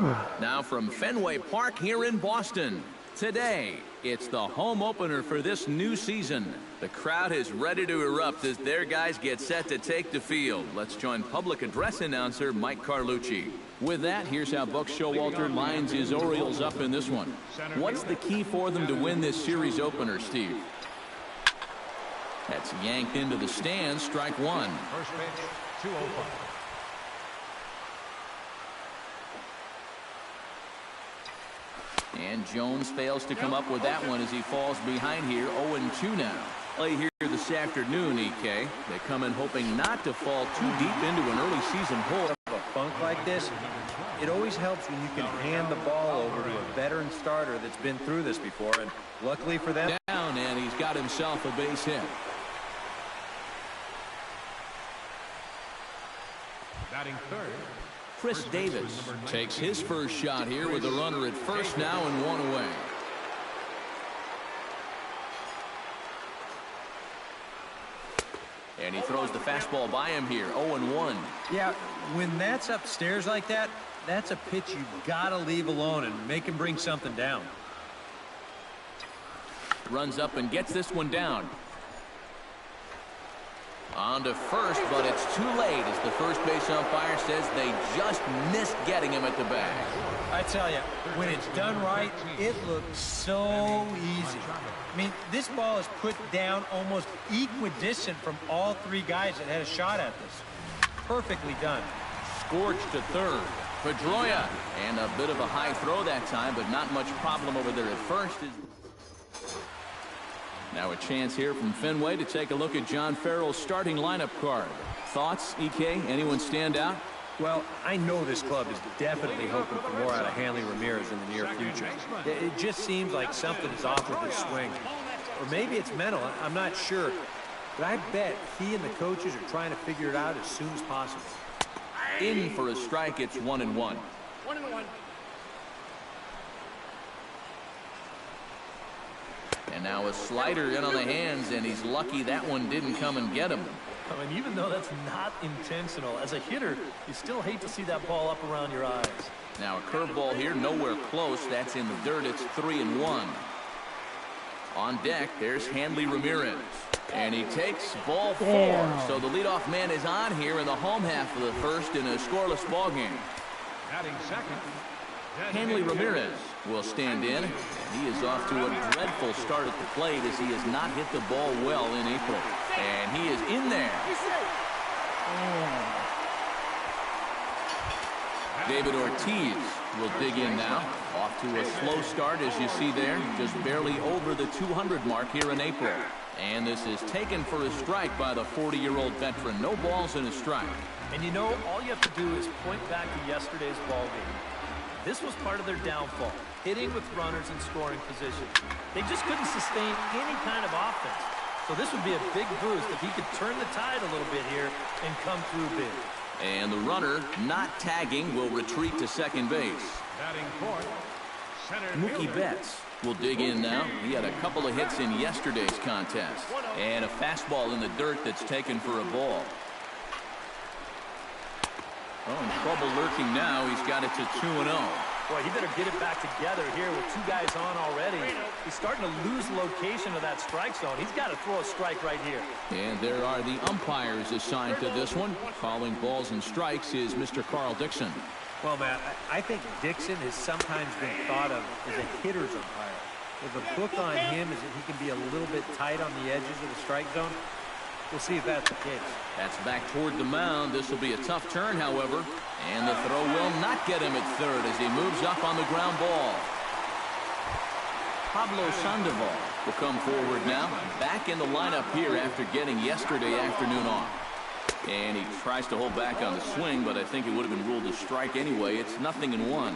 Now from Fenway Park here in Boston. Today, it's the home opener for this new season. The crowd is ready to erupt as their guys get set to take the field. Let's join public address announcer Mike Carlucci. With that, here's how Buck Showalter lines his Orioles up in this one. What's the key for them to win this series opener, Steve? That's yanked into the stands, strike one. First pitch, 2-0. And Jones fails to come up with that one as he falls behind here. 0-2 now. Play here this afternoon, EK. They come in hoping not to fall too deep into an early season hole. A funk like this, it always helps when you can hand the ball over to a veteran starter that's been through this before, and luckily for them. Down, and he's got himself a base hit. Batting third, Chris Davis takes his first shot here with a runner at first now and one away. And he throws the fastball by him here. 0-1. Yeah, when that's upstairs like that, that's a pitch you gotta leave alone and make him bring something down. Runs up and gets this one down. On to first, but it's too late as the first base umpire says they just missed getting him at the bag. I tell you, when it's done right, it looks so easy. I mean, this ball is put down almost equidistant from all three guys that had a shot at this. Perfectly done. Scorched to third. Pedroia, and a bit of a high throw that time, but not much problem over there at first. Now a chance here from Fenway to take a look at John Farrell's starting lineup card. Thoughts, EK? Anyone stand out? Well, I know this club is definitely hoping for more out of Hanley Ramirez in the near future. It just seems like something is off with his swing. Or maybe it's mental, I'm not sure. But I bet he and the coaches are trying to figure it out as soon as possible. In for a strike, it's 1-1. 1-1. And now a slider in on the hands, and he's lucky that one didn't come and get him. I mean, even though that's not intentional, as a hitter, you still hate to see that ball up around your eyes. Now a curveball here, nowhere close. That's in the dirt. It's 3-1. On deck, there's Hanley Ramirez. And he takes ball 4. So the leadoff man is on here in the home half of the first in a scoreless ball game. batting second, Hanley Ramirez will stand in. He is off to a dreadful start at the plate as he has not hit the ball well in April. And he is in there. David Ortiz will dig in now. Off to a slow start, as you see there. Just barely over the 200 mark here in April. And this is taken for a strike by the 40-year-old veteran. No balls and a strike. And you know, all you have to do is point back to yesterday's ball game. This was part of their downfall, hitting with runners in scoring position. They just couldn't sustain any kind of offense. So this would be a big boost if he could turn the tide a little bit here and come through big. And the runner, not tagging, will retreat to second base. batting fourth, center Mookie fielder, Betts will dig in now. He had a couple of hits in yesterday's contest. And a fastball in the dirt that's taken for a ball. Oh, in trouble lurking now. He's got it to 2-0. Boy, he better get it back together here with two guys on already. He's starting to lose location of that strike zone. He's got to throw a strike right here. And there are the umpires assigned to this one. Calling balls and strikes is Mr. Carl Dixon. Well, Matt, I think Dixon has sometimes been thought of as a hitter's umpire. Well, the book on him is that he can be a little bit tight on the edges of the strike zone. We'll see if that's the case. That's back toward the mound. This will be a tough turn, however. And the throw will not get him at third as he moves up on the ground ball. Pablo Sandoval will come forward now. Back in the lineup here after getting yesterday afternoon off. And he tries to hold back on the swing, but I think it would have been ruled a strike anyway. It's 0-1.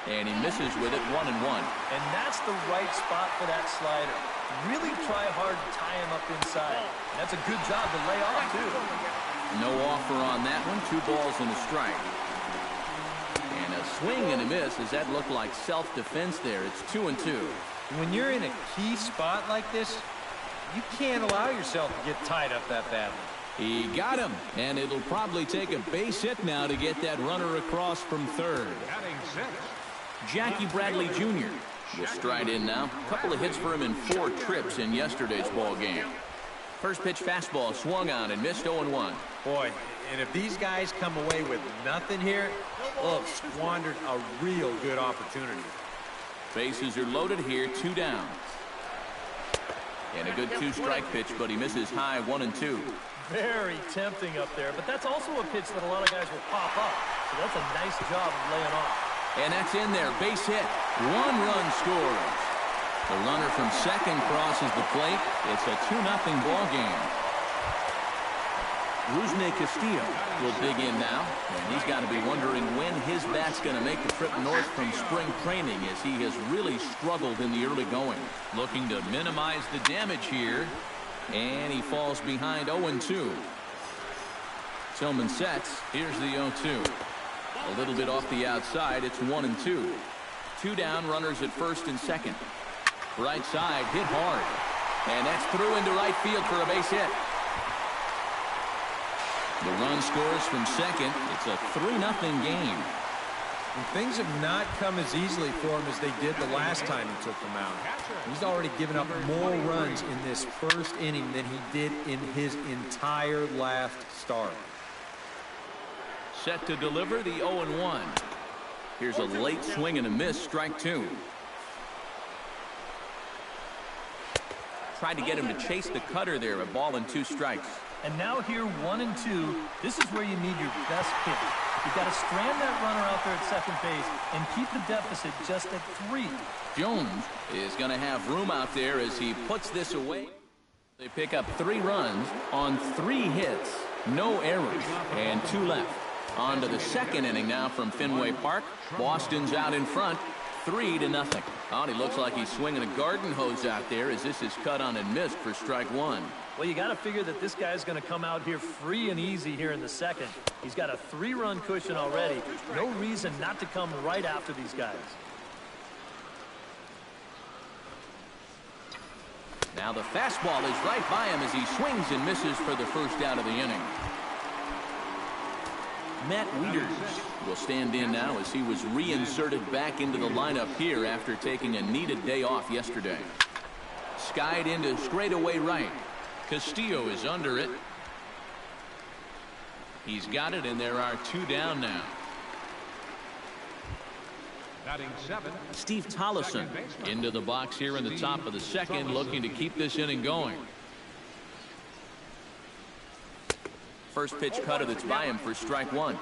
And he misses with it 1-1. And that's the right spot for that slider. Really try hard to tie him up inside. And that's a good job to lay off, too. No offer on that one. 2 balls and a strike. And a swing and a miss. Does that look like self-defense there? It's 2-2. When you're in a key spot like this, you can't allow yourself to get tied up that badly. He got him, and it'll probably take a base hit now to get that runner across from third. Batting six. Jackie Bradley Jr. will stride in now. A couple of hits for him in 4 trips in yesterday's ball game. First pitch fastball swung on and missed 0-1. Boy, and if these guys come away with nothing here, they'll have squandered a real good opportunity. Bases are loaded here, 2 down. And a good 2-strike pitch, but he misses high 1-2. Very tempting up there, but that's also a pitch that a lot of guys will pop up. So that's a nice job of laying off. And that's in there, base hit. 1 run scores. The runner from second crosses the plate. It's a 2-0 ball game. Rusney Castillo will dig in now, and he's got to be wondering when his bat's going to make the trip north from spring training, as he has really struggled in the early going. Looking to minimize the damage here, and he falls behind 0-2. Tillman sets. Here's the 0-2. A little bit off the outside. It's 1-2. 2 down, runners at first and second. Right side, hit hard. And that's through into right field for a base hit. The run scores from second. It's a 3-0 game. And things have not come as easily for him as they did the last time he took the mound. He's already given up more runs in this first inning than he did in his entire last start. Set to deliver the 0-1. Here's a late swing and a miss, strike 2. Tried to get him to chase the cutter there, a ball and 2 strikes. And now here, 1-2. This is where you need your best pitch. You've got to strand that runner out there at second base and keep the deficit just at 3. Jones is going to have room out there as he puts this away. They pick up 3 runs on 3 hits, no errors, and 2 left. On to the second inning now from Fenway Park. Boston's out in front, 3-0. Oh, he looks like he's swinging a garden hose out there as this is cut on and missed for strike 1. Well, you got to figure that this guy's going to come out here free and easy here in the second. He's got a 3-run cushion already. No reason not to come right after these guys. Now the fastball is right by him as he swings and misses for the first out of the inning. Matt Wieters will stand in now as he was reinserted back into the lineup here after taking a needed day off yesterday. Skied into straightaway right. Castillo is under it. He's got it, and there are 2 down now. Batting 7. Steve Tollison into the box here in the top of the second, looking to keep this inning going. First pitch cutter that's by him for strike 1.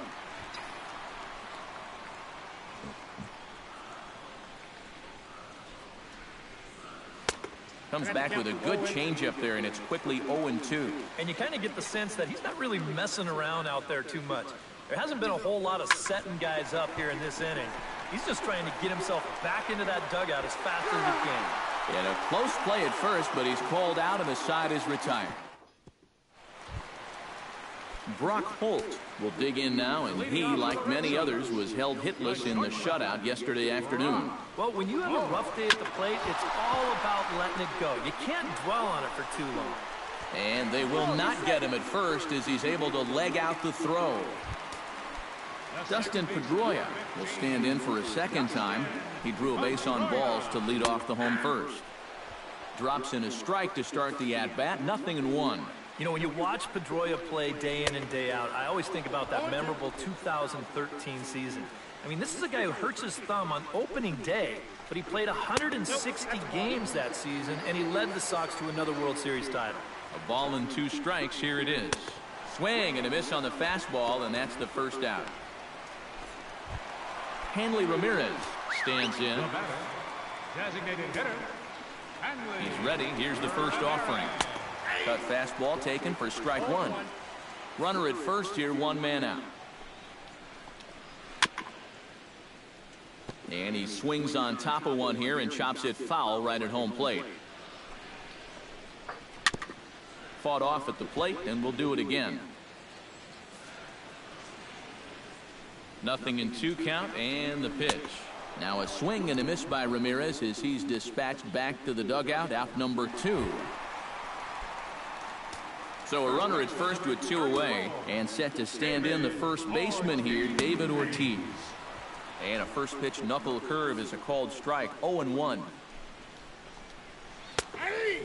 Comes back with a good changeup there, and it's quickly 0-2. And you kind of get the sense that he's not really messing around out there too much. There hasn't been a whole lot of setting guys up here in this inning. He's just trying to get himself back into that dugout as fast as he can. And a close play at first, but he's called out and the side is retired. Brock Holt will dig in now, and he, like many others, was held hitless in the shutout yesterday afternoon. Well, when you have a rough day at the plate, it's all about letting it go. You can't dwell on it for too long. And they will not get him at first as he's able to leg out the throw. Dustin Pedroia will stand in for a second time. He drew a base on balls to lead off the home first. Drops in a strike to start the at-bat, 0-1. You know, when you watch Pedroia play day in and day out, I always think about that memorable 2013 season. I mean, this is a guy who hurts his thumb on opening day, but he played 160 games that season, and he led the Sox to another World Series title. A ball and 2 strikes. Here it is. Swing and a miss on the fastball, and that's the first out. Hanley Ramirez stands in. Designated hitter. He's ready. Here's the first offering. Cut fastball taken for strike 1. Runner at first here, 1 man out. And he swings on top of one here and chops it foul right at home plate. Fought off at the plate, and we'll do it again. 0-2 count, and the pitch. Now a swing and a miss by Ramirez as he's dispatched back to the dugout, out number 2. So a runner at first with 2 away, and set to stand in the first baseman here, David Ortiz. And a first pitch knuckle curve is a called strike, 0-1.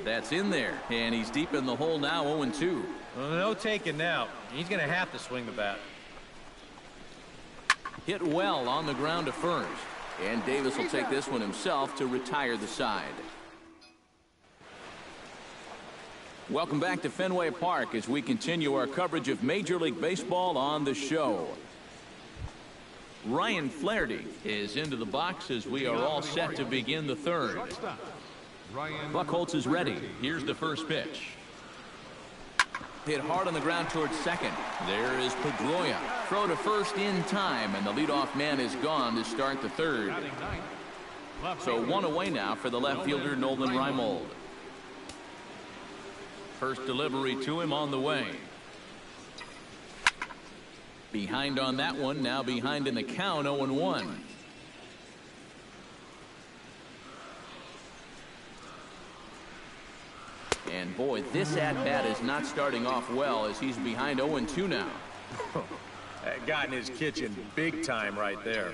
That's in there, and he's deep in the hole now, 0-2. Well, no taking now. He's going to have to swing the bat. Hit well on the ground to first, and Davis will take this one himself to retire the side. Welcome back to Fenway Park as we continue our coverage of Major League Baseball on the show. Ryan Flaherty is into the box as we are all set to begin the third. Buchholz is ready. Here's the first pitch. Hit hard on the ground towards second. There is Pedroia. Throw to first in time, and the leadoff man is gone to start the third. So 1 away now for the left fielder, Nolan Reimold. First delivery to him on the way. Behind on that one, now behind in the count, 0-1. And boy, this at-bat is not starting off well as he's behind 0-2 now. Got in his kitchen big time right there.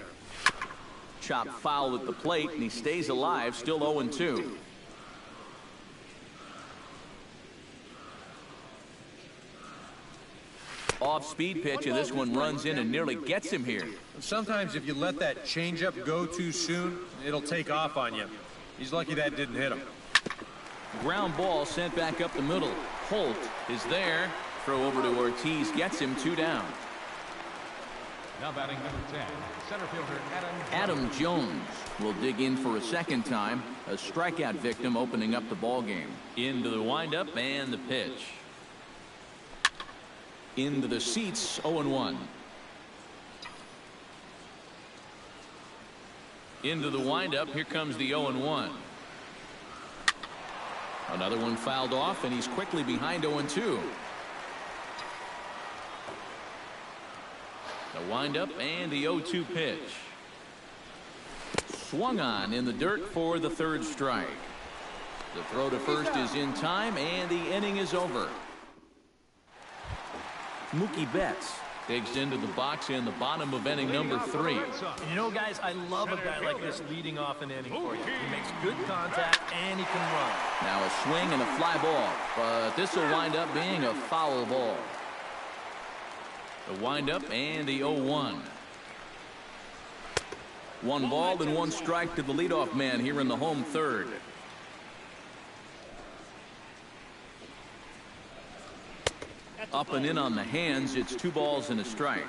Chopped foul at the plate, and he stays alive, still 0-2. Off-speed pitch, and this one runs in and nearly gets him here. Sometimes if you let that changeup go too soon, it'll take off on you. He's lucky that didn't hit him. Ground ball sent back up the middle. Holt is there. Throw over to Ortiz, gets him 2 down. Now batting number 10, center fielder Adam Jones will dig in for a second time. A strikeout victim opening up the ball game. Into the windup and the pitch. Into the seats, 0-1. Into the windup, here comes the 0-1. Another one fouled off, and he's quickly behind 0-2. The windup and the 0-2 pitch. Swung on in the dirt for the third strike. The throw to first is in time, and the inning is over. Mookie Betts digs into the box in the bottom of inning number 3. And you know, guys, I love a guy like this leading off an inning for you. He makes good contact and he can run. Now a swing and a fly ball, but this will wind up being a foul ball. The windup and the 0-1. 1 ball and 1 strike to the leadoff man here in the home third. Up and in on the hands. It's 2 balls and a strike.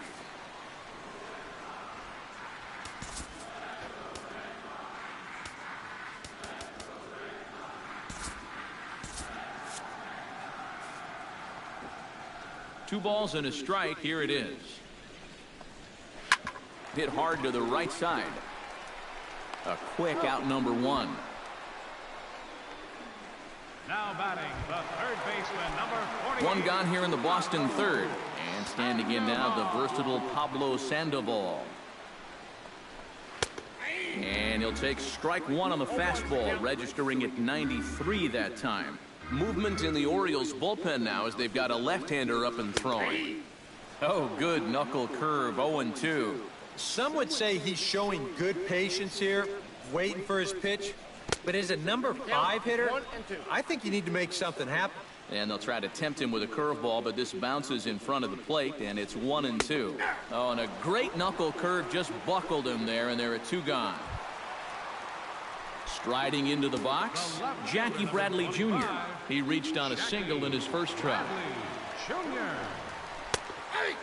Two balls and a strike. Here it is. Hit hard to the right side. A quick out number 1. Now batting the third baseman, number 48. 1 gone here in the Boston third. And standing in now, the versatile Pablo Sandoval. And he'll take strike 1 on the fastball, registering at 93 that time. Movement in the Orioles bullpen now as they've got a left-hander up and throwing. Oh, good knuckle curve, 0-2. Some would say he's showing good patience here, waiting for his pitch. But as a number 5 hitter, I think you need to make something happen. And they'll try to tempt him with a curveball, but this bounces in front of the plate, and it's 1-2. Oh, and a great knuckle curve just buckled him there, and there are 2 gone. Striding into the box, Jackie Bradley Jr. He reached on a single in his first try.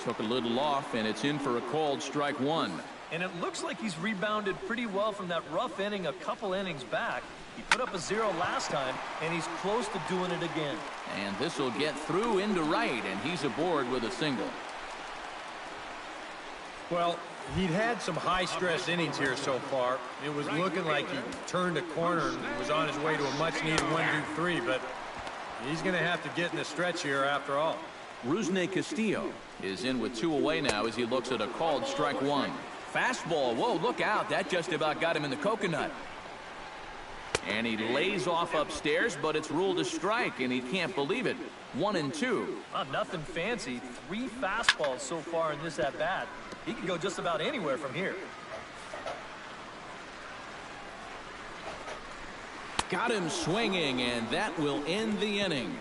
Took a little off, and it's in for a called strike 1. And it looks like he's rebounded pretty well from that rough inning a couple innings back. He put up a 0 last time, and he's close to doing it again. And this will get through into right, and he's aboard with a single. Well, he'd had some high-stress innings here so far. It was looking like he turned a corner and was on his way to a much-needed 1-2-3, but he's going to have to get in the stretch here after all. Rusney Castillo is in with 2 away now as he looks at a called strike 1. Fastball. Whoa, look out. That just about got him in the coconut. And he lays off upstairs, but it's ruled a strike, and he can't believe it. 1-2. Nothing fancy. 3 fastballs so far in this at-bat. He can go just about anywhere from here. Got him swinging, and that will end the inning.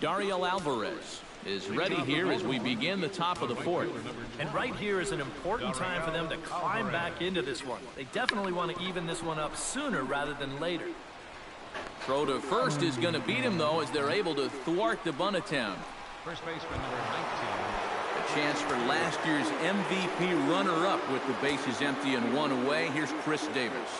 Dario Alvarez is ready here as we begin the top of the 4th. And right here is an important time for them to climb back into this one. They definitely want to even this one up sooner rather than later. Throw to first is going to beat him, though, as they're able to thwart the bunt attempt. First baseman number 19. A chance for last year's MVP runner-up with the bases empty and 1 away. Here's Chris Davis.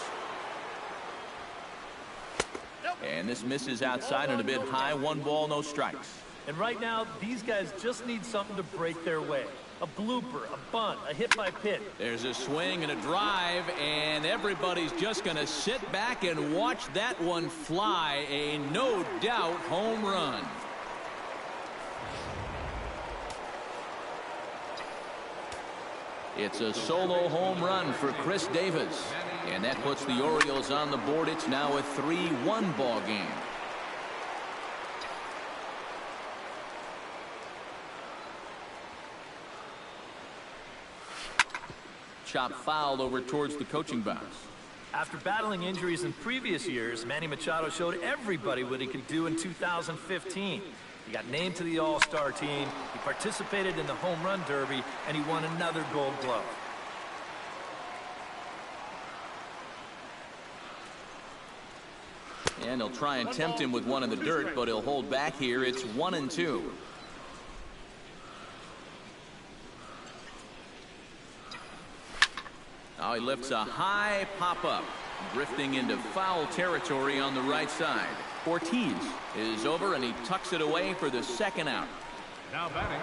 And this misses outside and a bit high. 1 ball, no strikes. And right now, these guys just need something to break their way. A blooper, a bunt, a hit by pitch. There's a swing and a drive, and everybody's just going to sit back and watch that one fly. A no-doubt home run. It's a solo home run for Chris Davis. And that puts the Orioles on the board. It's now a 3-1 ball game. Chop fouled over towards the coaching box. After battling injuries in previous years, Manny Machado showed everybody what he could do in 2015. He got named to the All-Star team, he participated in the Home Run Derby, and he won another Gold Glove. And he'll try and tempt him with one in the dirt, but he'll hold back here. It's 1-2. Now he lifts a high pop-up, drifting into foul territory on the right side. Ortiz is over, and he tucks it away for the 2nd out. Now batting.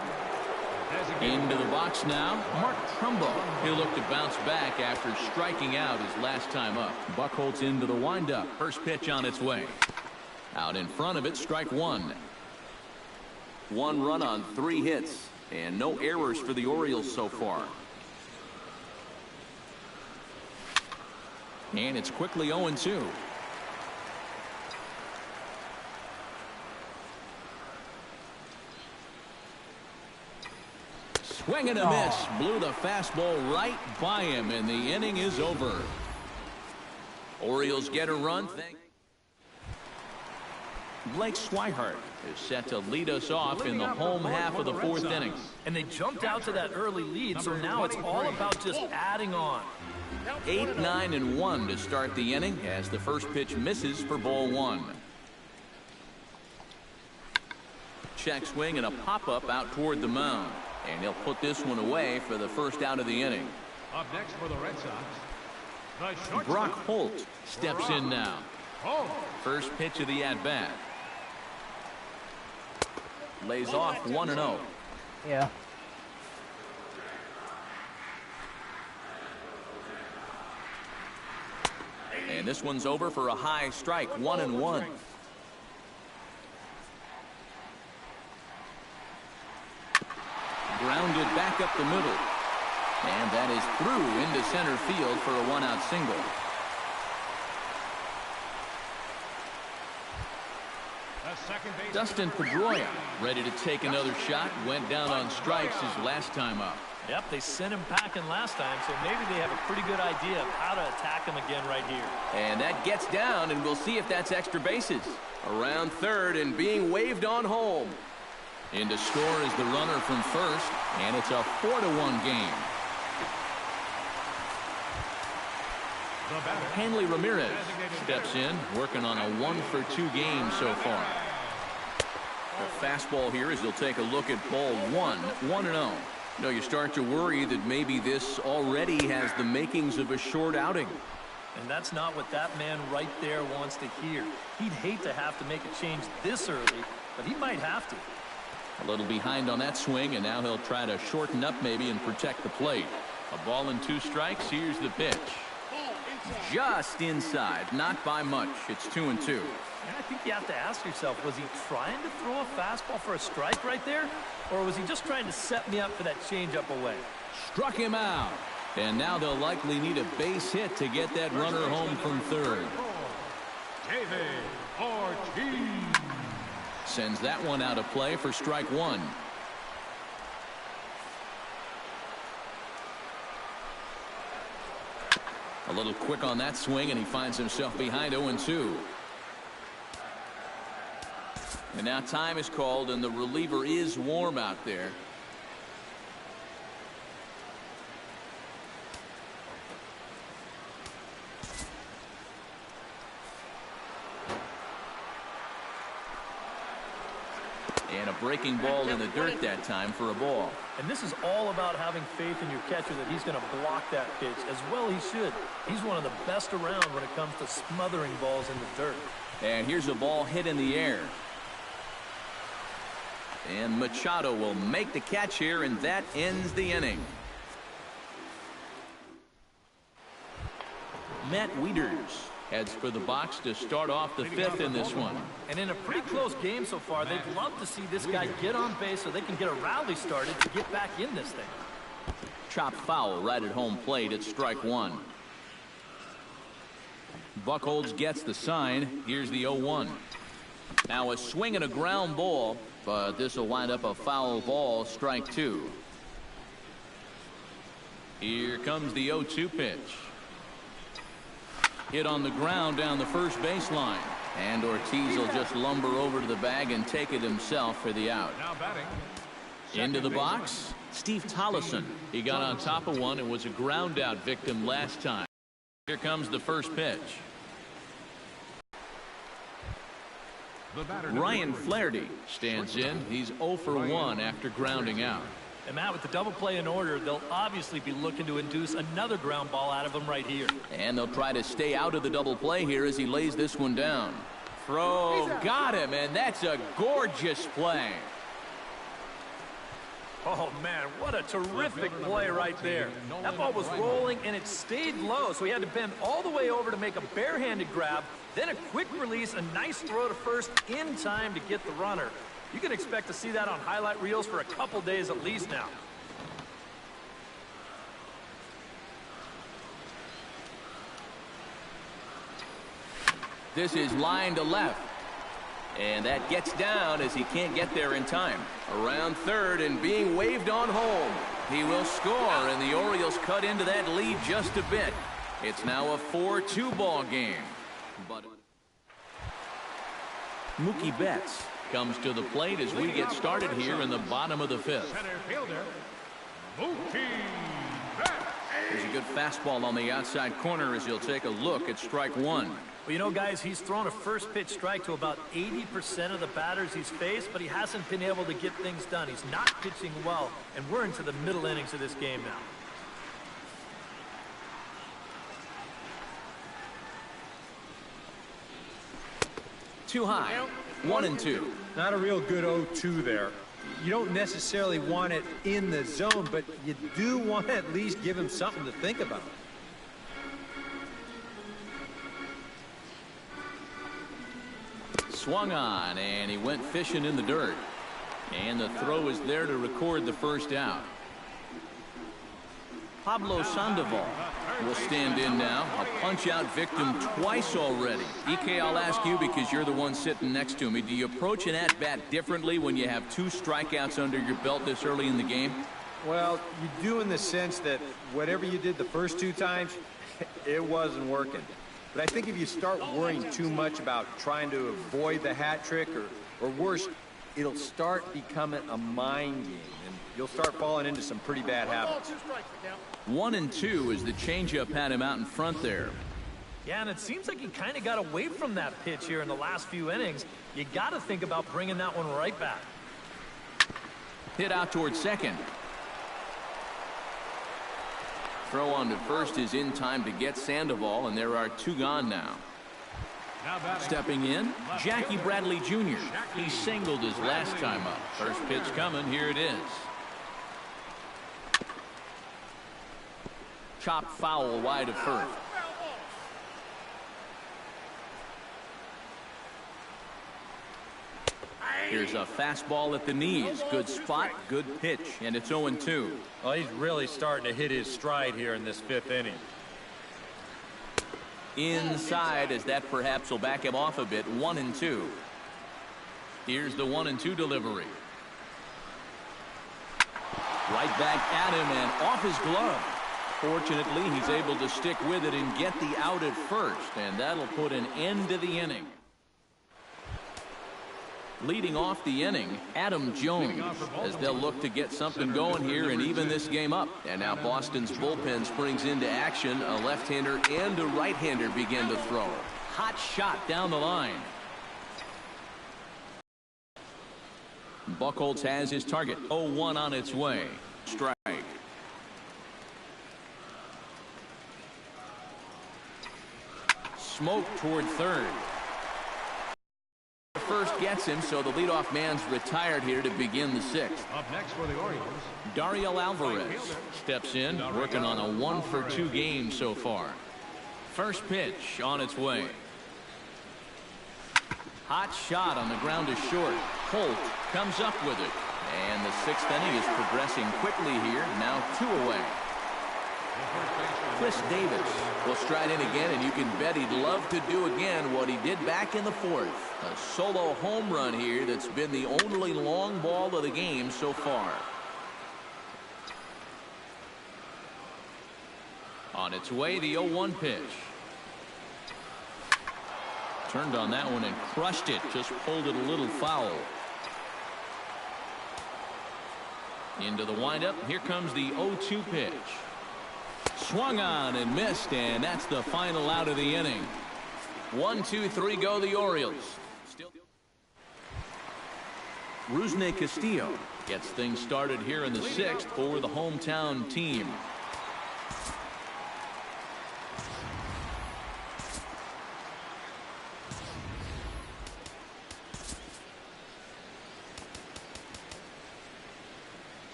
Into the box now, Mark Trumbo. He'll look to bounce back after striking out his last time up. Buchholz into the windup. First pitch on its way. Out in front of it, strike 1. 1 run on 3 hits, and no errors for the Orioles so far. And it's quickly 0-2. Swing and a miss. Blew the fastball right by him, and the inning is over. Orioles get a run. Blake Swihart is set to lead us off in the home half of the 4th inning. And they jumped out to that early lead, so now it's all about just adding on. 8, 9, and 1 to start the inning as the first pitch misses for ball 1. Check swing and a pop-up out toward the mound. And he'll put this one away for the first out of the inning. Up next for the Red Sox, Brock Holt steps in now. First pitch of the at-bat. Lays off 1-0. Yeah. And this one's over for a high strike. 1-1. Grounded back up the middle. And that is through into center field for a 1-out single. Dustin Pedroia ready to take another shot. Went down on strikes his last time up. Yep, they sent him packing last time, so maybe they have a pretty good idea of how to attack him again right here. And that gets down, and we'll see if that's extra bases. Around third and being waved on home. In to score is the runner from first, and it's a 4-1 game. Hanley Ramirez steps in, working on a 1-for-2 game so far. The fastball here as he'll take a look at ball 1, 1-0. You know, you start to worry that maybe this already has the makings of a short outing. And that's not what that man right there wants to hear. He'd hate to have to make a change this early, but he might have to. A little behind on that swing, and now he'll try to shorten up maybe and protect the plate. A ball and 2 strikes. Here's the pitch. Just inside, not by much. It's 2-2. And I think you have to ask yourself, was he trying to throw a fastball for a strike right there? Or was he just trying to set me up for that changeup away? Struck him out. And now they'll likely need a base hit to get that runner home from third. David Ortiz. Sends that one out of play for strike one. A little quick on that swing, and he finds himself behind 0-2. And now time is called, and the reliever is warm out there. And a breaking ball in the dirt that time for a ball. And this is all about having faith in your catcher that he's going to block that pitch, as well he should. He's one of the best around when it comes to smothering balls in the dirt. And here's a ball hit in the air. And Machado will make the catch here, and that ends the inning. Matt Wieters heads for the box to start off the fifth in this one. And in a pretty close game so far, they'd love to see this guy get on base so they can get a rally started to get back in this thing. Chop foul right at home plate at strike one. Buchholz gets the sign. Here's the 0-1. Now a swing and a ground ball, but this will wind up a foul ball, strike two. Here comes the 0-2 pitch. Hit on the ground down the first baseline. And Ortiz will just lumber over to the bag and take it himself for the out. Now batting. Into the box, Steve Tollefson. He got on top of one and was a ground out victim last time. Here comes the first pitch. Ryan Flaherty stands in. He's 0 for 1 after grounding out. And Matt, with the double play in order, they'll obviously be looking to induce another ground ball out of him right here. And they'll try to stay out of the double play here as he lays this one down. Throw, got him, and that's a gorgeous play. Oh, man, what a terrific play right there. That ball was rolling, and it stayed low, so he had to bend all the way over to make a barehanded grab, then a quick release, a nice throw to first in time to get the runner. You can expect to see that on highlight reels for a couple days at least now. This is line to left. And that gets down as he can't get there in time. Around third and being waved on home. He will score, and the Orioles cut into that lead just a bit. It's now a 4-2 ball game. But Mookie Betts comes to the plate as we get started here in the bottom of the fifth. Center fielder, Mookie Betts. There's a good fastball on the outside corner as he'll take a look at strike one. Well, you know, guys, he's thrown a first pitch strike to about 80% of the batters he's faced, but he hasn't been able to get things done. He's not pitching well, and we're into the middle innings of this game now. Too high. 1-2. Not a real good 0-2 there. You don't necessarily want it in the zone, but you do want to at least give him something to think about. Swung on, and he went fishing in the dirt. And the throw is there to record the first out. Pablo Sandoval will stand in now. A punch-out victim twice already. EK, I'll ask you because you're the one sitting next to me. Do you approach an at-bat differently when you have 2 strikeouts under your belt this early in the game? Well, you do in the sense that whatever you did the first 2 times, it wasn't working. But I think if you start worrying too much about trying to avoid the hat trick or worse, it'll start becoming a mind game, and you'll start falling into some pretty bad habits. 1-2 as the changeup had him out in front there. Yeah, and it seems like he kind of got away from that pitch here in the last few innings. You got to think about bringing that one right back. Hit out towards second. Throw on to first is in time to get Sandoval, and there are 2 gone now. Stepping in, Jackie Bradley Jr. He singled his last time up. First pitch coming. Here it is. Chopped foul wide of first. Here's a fastball at the knees. Good spot, good pitch, and it's 0-2. Well, he's really starting to hit his stride here in this 5th inning. Inside, as that perhaps will back him off a bit. 1-2. Here's the 1-2 delivery. Right back at him and off his glove. Fortunately, he's able to stick with it and get the out at first, and that'll put an end to the inning. Leading off the inning, Adam Jones, as they'll look to get something going here and even this game up. And now Boston's bullpen springs into action. A left-hander and a right-hander begin to throw. Hot shot down the line. Buchholz has his target. 0-1 on its way. Strike. Smoke toward third. First gets him, so the leadoff man's retired here to begin the 6th. Up next for the Orioles, Dariel Alvarez steps in, working on a 1-for-2 game so far. First pitch on its way. Hot shot on the ground to short. Holt comes up with it. And the 6th inning is progressing quickly here. Now 2 away. Chris Davis will stride in again, and you can bet he'd love to do again what he did back in the 4th. A solo home run here that's been the only long ball of the game so far. On its way, the 0-1 pitch. Turned on that one and crushed it. Just pulled it a little foul. Into the windup. Here comes the 0-2 pitch. Swung on and missed, and that's the final out of the inning. 1, 2, 3 go the Orioles. Still. Rusney Castillo gets things started here in the 6th for the hometown team.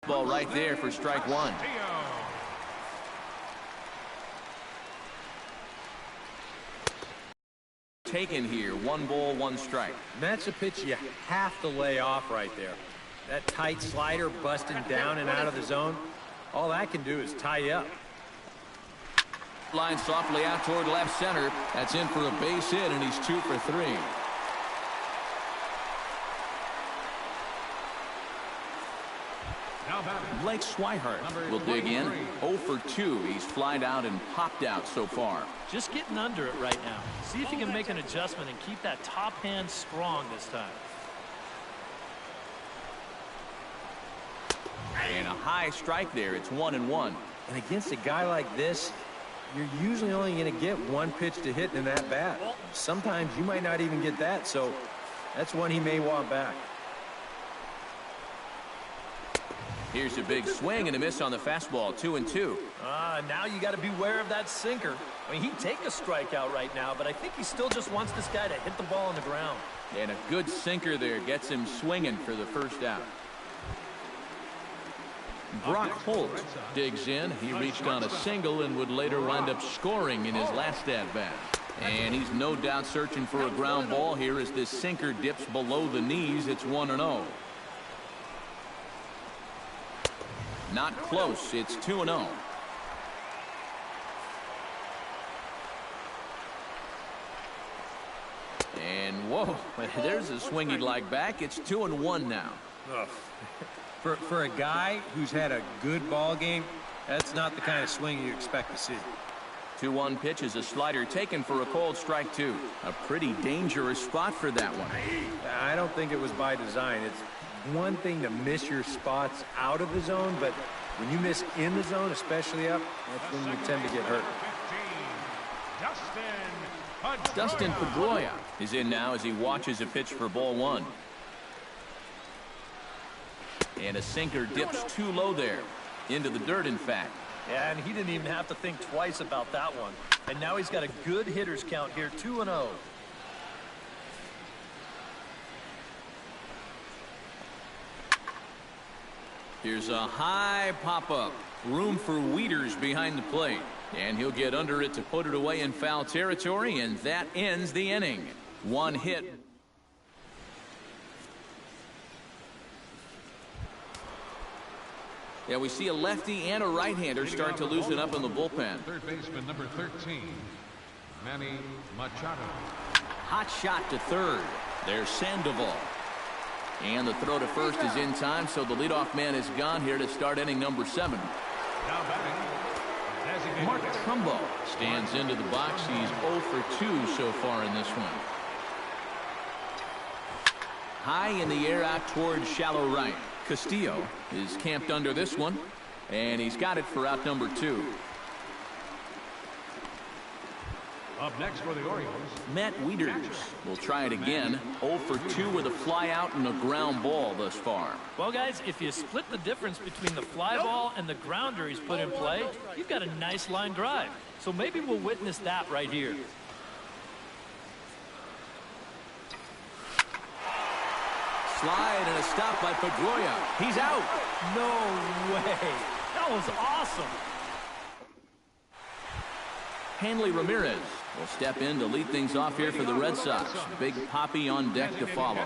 Ball right there for strike 1. Taken here. 1 ball, 1 strike. And that's a pitch you have to lay off right there. That tight slider busting down and out of the zone. All that can do is tie you up. Line softly out toward left center. That's in for a base hit, and he's 2 for 3. Blake Swihart will dig in. 0 for 2. He's flied out and popped out so far. Just getting under it right now. See if he can make an adjustment and keep that top hand strong this time. And a high strike there. It's 1-1. And against a guy like this, you're usually only going to get 1 pitch to hit in that bat. Sometimes you might not even get that, so that's one he may want back. Here's a big swing and a miss on the fastball. 2-2. Now you got to beware of that sinker. I mean, he'd take a strikeout right now, but I think he still just wants this guy to hit the ball on the ground. And a good sinker there gets him swinging for the first out. Brock Holt digs in. He reached on a single and would later wind up scoring in his last at-bat. And he's no doubt searching for a ground ball here as this sinker dips below the knees. It's 1-0. Not close. It's 2-0. And whoa, there's a swing he'd like back. It's 2-1 now. For a guy who's had a good ball game, that's not the kind of swing you expect to see. 2-1 pitch is a slider taken for a cold strike 2. A pretty dangerous spot for that one. I don't think it was by design. It's one thing to miss your spots out of the zone, but when you miss in the zone, especially up, that's when you tend to get hurt. Dustin Pedroia is in now as he watches a pitch for ball 1. And a sinker dips too low there. Into the dirt, in fact. Yeah, and he didn't even have to think twice about that one. And now he's got a good hitters count here, 2-0. Here's a high pop-up. Room for Wieters behind the plate. And he'll get under it to put it away in foul territory, and that ends the inning. One hit. Yeah, we see a lefty and a right-hander start to loosen up in the bullpen. Third baseman number 13, Manny Machado. Hot shot to third. There's Sandoval. And the throw to first is in time, so the leadoff man is gone here to start inning number 7. Now batting, Mark Trumbo stands into the box. He's 0 for 2 so far in this one. High in the air out towards shallow right. Castillo is camped under this one, and he's got it for out number 2. Up next for the Orioles, Matt Wieters will try it again. 0 for 2 with a fly out and a ground ball thus far. Well, guys, if you split the difference between the fly ball and the grounder he's put in play, you've got a nice line drive. So maybe we'll witness that right here. Slide and a stop by Pedroia. He's out. No way. That was awesome. Hanley Ramirez will step in to lead things off here for the Red Sox. Big Poppy on deck to follow.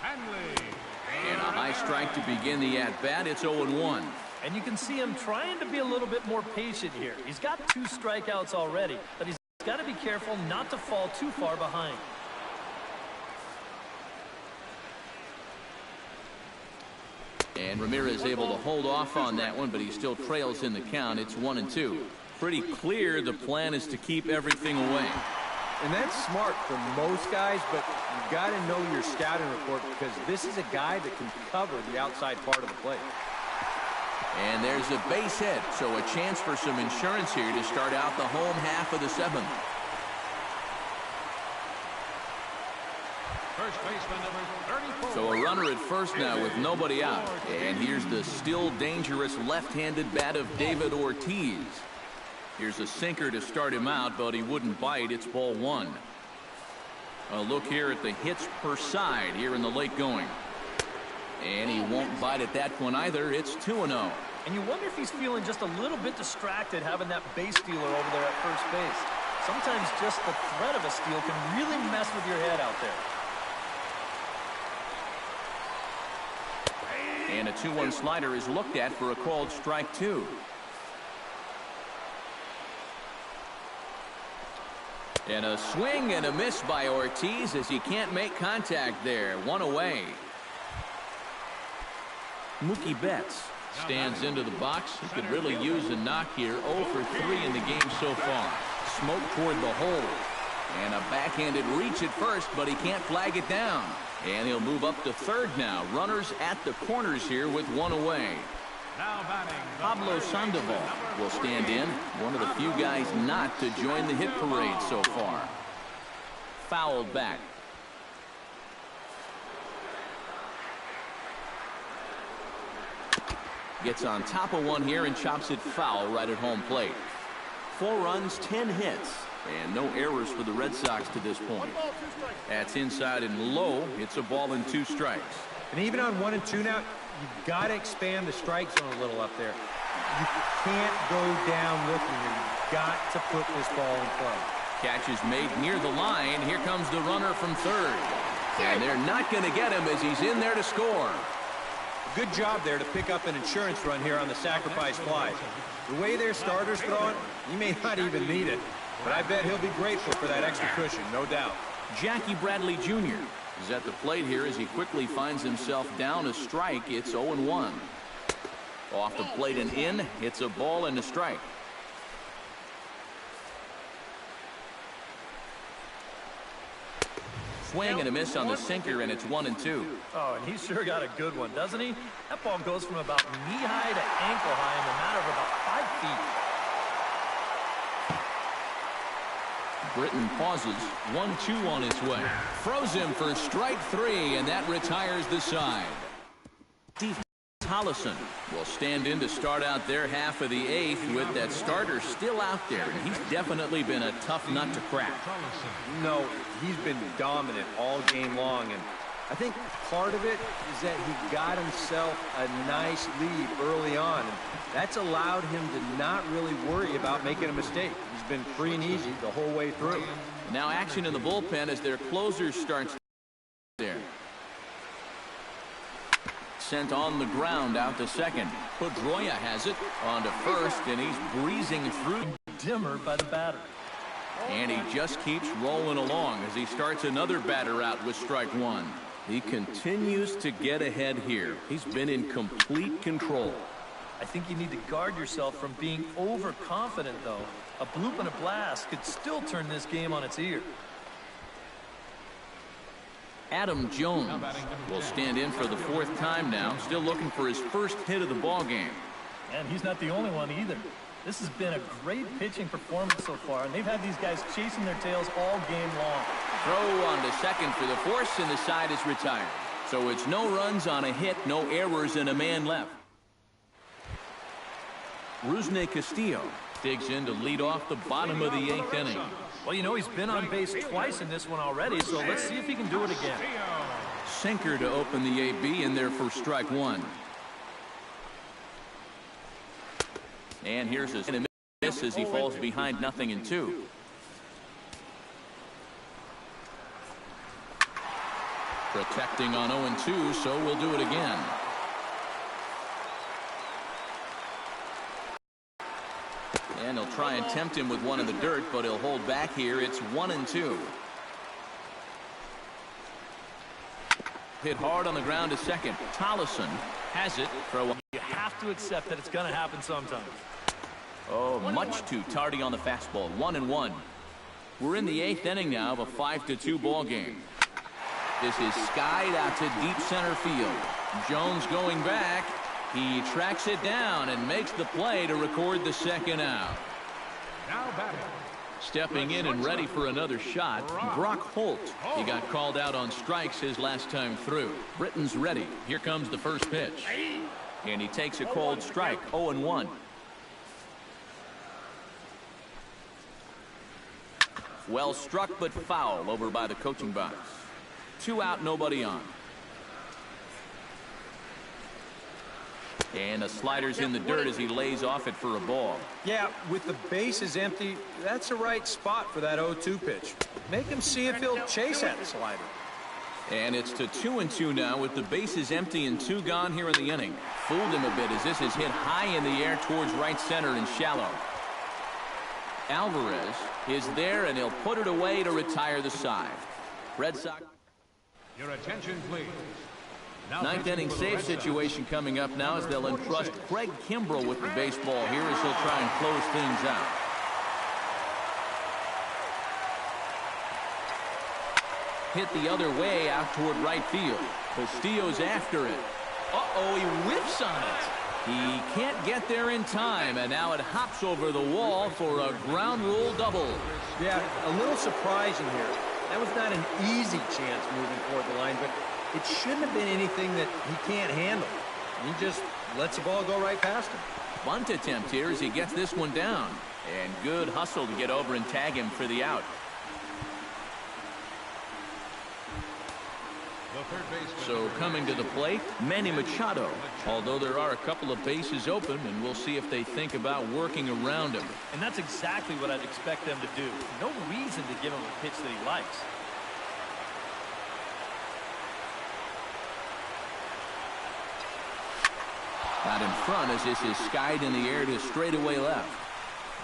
And a high strike to begin the at-bat. It's 0-1. And you can see him trying to be a little bit more patient here. He's got 2 strikeouts already, but he's got to be careful not to fall too far behind. And Ramirez able to hold off on that one, but he still trails in the count. It's 1-2. Pretty clear the plan is to keep everything away. And that's smart for most guys, but you've got to know your scouting report because this is a guy that can cover the outside part of the plate. And there's a base hit, so a chance for some insurance here to start out the home half of the 7th. first baseman number 34. So a runner at first now with nobody out. And here's the still dangerous left-handed bat of David Ortiz. Here's a sinker to start him out, but he wouldn't bite. It's ball 1. A look here at the hits per side here in the late going. And he won't bite at that one either. It's 2-0. And you wonder if he's feeling just a little bit distracted having that base stealer over there at first base. Sometimes just the threat of a steal can really mess with your head out there. And a 2-1 slider is looked at for a called strike 2. And a swing and a miss by Ortiz as he can't make contact there. One away. Mookie Betts stands into the box. He could really use a knock here. 0 for 3 in the game so far. Smoke toward the hole. And a backhanded reach at first, but he can't flag it down. And he'll move up to third now. Runners at the corners here with one away. Now batting, Pablo Sandoval will stand in. One of the few guys not to join the hit parade so far. Fouled back. Gets on top of one here and chops it foul right at home plate. 4 runs, 10 hits, and no errors for the Red Sox to this point. That's inside and low. It's a ball and 2 strikes. And even on 1 and 2 now, you've got to expand the strike zone a little up there. You can't go down looking here. You've got to put this ball in play. Catch is made near the line. Here comes the runner from third. And they're not going to get him as he's in there to score. Good job there to pick up an insurance run here on the sacrifice fly. The way their starter's throwing, he may not even need it. But I bet he'll be grateful for that extra cushion, no doubt. Jackie Bradley Jr. is at the plate here as he quickly finds himself down a strike. It's 0-1. Off the plate and in. It's a ball and a strike. Swing and a miss on the sinker, and it's 1-2. Oh, and he's sure got a good one, doesn't he? That ball goes from about knee-high to ankle-high in a matter of about 5 feet. Britton pauses. 1-2 on its way. Froze him for strike 3, and that retires the side. Steve Tollison will stand in to start out their half of the 8th with that starter still out there. And he's definitely been a tough nut to crack. No, he's been dominant all game long. And I think part of it is that he got himself a nice lead early on. And that's allowed him to not really worry about making a mistake. He's been free and easy the whole way through. Now action in the bullpen as their closer starts there. Sent on the ground out to second. Pedroia has it on to first, and he's breezing through. Dimmer by the batter. And he just keeps rolling along as he starts another batter out with strike one. He continues to get ahead here. He's been in complete control. I think you need to guard yourself from being overconfident, though. A bloop and a blast could still turn this game on its ear. Adam Jones will stand in for the fourth time now, still looking for his first hit of the ball game. And he's not the only one either. This has been a great pitching performance so far, and they've had these guys chasing their tails all game long. Throw on to second for the force, and the side is retired. So it's no runs on a hit, no errors, and a man left. Rusney Castillo digs in to lead off the bottom of the eighth inning. Well, you know, he's been on base twice in this one already, so let's see if he can do it again. Sinker to open the AB in there for strike one. And here's his miss as he falls behind 0-2. Protecting on 0-2, so we'll do it again. And he'll try and tempt him with one in the dirt, but he'll hold back here. It's 1-2. Hit hard on the ground to second. Tollison has it. Throw. You have to accept that it's going to happen sometimes. Oh, much too tardy on the fastball. 1-1. We're in the eighth inning now of a 5-2 ball game. This is skied out to deep center field. Jones going back. He tracks it down and makes the play to record the second out. Now batting. Stepping in and ready for another shot, Brock Holt. He got called out on strikes his last time through. Britton's ready. Here comes the first pitch. And he takes a cold strike. 0-1. Well struck but foul over by the coaching box. 2 out, nobody on. And the slider's in the dirt as he lays off it for a ball. Yeah, with the bases empty, that's the right spot for that 0-2 pitch. Make him see if he'll chase that slider. And it's to 2-2 now with the bases empty and 2 gone here in the inning. Fooled him a bit as this is hit high in the air towards right center and shallow. Alvarez is there, and he'll put it away to retire the side. Red Sox. Your attention, please. Ninth inning save situation coming up now as they'll entrust Craig Kimbrell with the baseball here as he'll try and close things out. Hit the other way out toward right field. Castillo's after it. Uh-oh, he whiffs on it. He can't get there in time, and now it hops over the wall for a ground rule double. Yeah, a little surprising here. That was not an easy chance moving toward the line, but it shouldn't have been anything that he can't handle. He just lets the ball go right past him. Bunt attempt here as he gets this one down. And good hustle to get over and tag him for the out. So coming to the plate, Manny Machado. Although there are a couple of bases open, and we'll see if they think about working around him. And that's exactly what I'd expect them to do. No reason to give him a pitch that he likes. Out in front as this is skied in the air to straightaway left.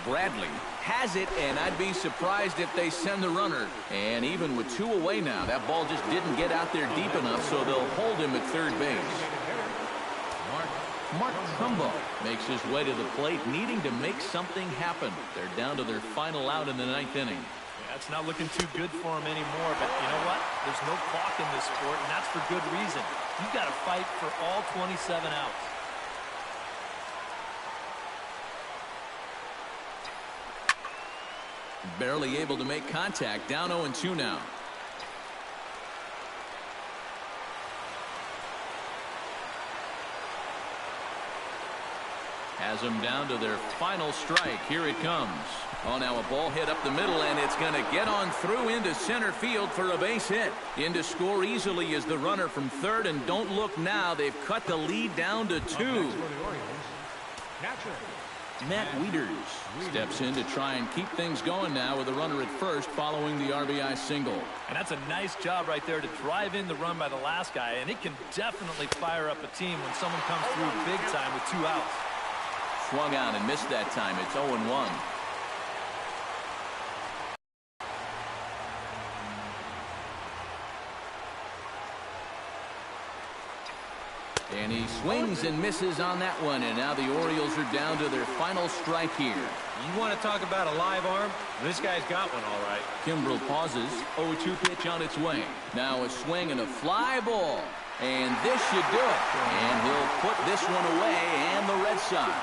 Bradley has it, and I'd be surprised if they send the runner. And even with 2 away now, that ball just didn't get out there deep enough, so they'll hold him at third base. Mark Trumbo makes his way to the plate, needing to make something happen. They're down to their final out in the 9th inning. Yeah, it's not looking too good for him anymore, but you know what? There's no clock in this sport, and that's for good reason. You've got to fight for all 27 outs. Barely able to make contact. Down 0-2 now. Has them down to their final strike. Here it comes. Oh, now a ball hit up the middle, and it's going to get on through into center field for a base hit. In to score easily is the runner from third, and don't look now. They've cut the lead down to 2. Matt Wieters steps in to try and keep things going now with a runner at first following the RBI single. And that's a nice job right there to drive in the run by the last guy, and it can definitely fire up a team when someone comes through big time with 2 outs. Swung out and missed that time. It's 0-1. And he swings and misses on that one, and now the Orioles are down to their final strike here. You want to talk about a live arm? This guy's got one all right. Kimbrel pauses. 0-2 pitch on its way. Now a swing and a fly ball. And this should do it. And he'll put this one away, and the Red Sox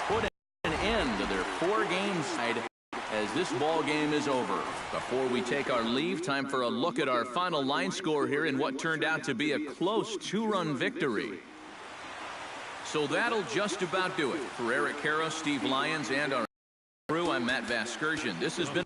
put an end to their 4-game side as this ball game is over. Before we take our leave, time for a look at our final line score here in what turned out to be a close 2-run victory. So that'll just about do it. For Eric Harrow, Steve Lyons, and our crew, I'm Matt Vasgersian. This has been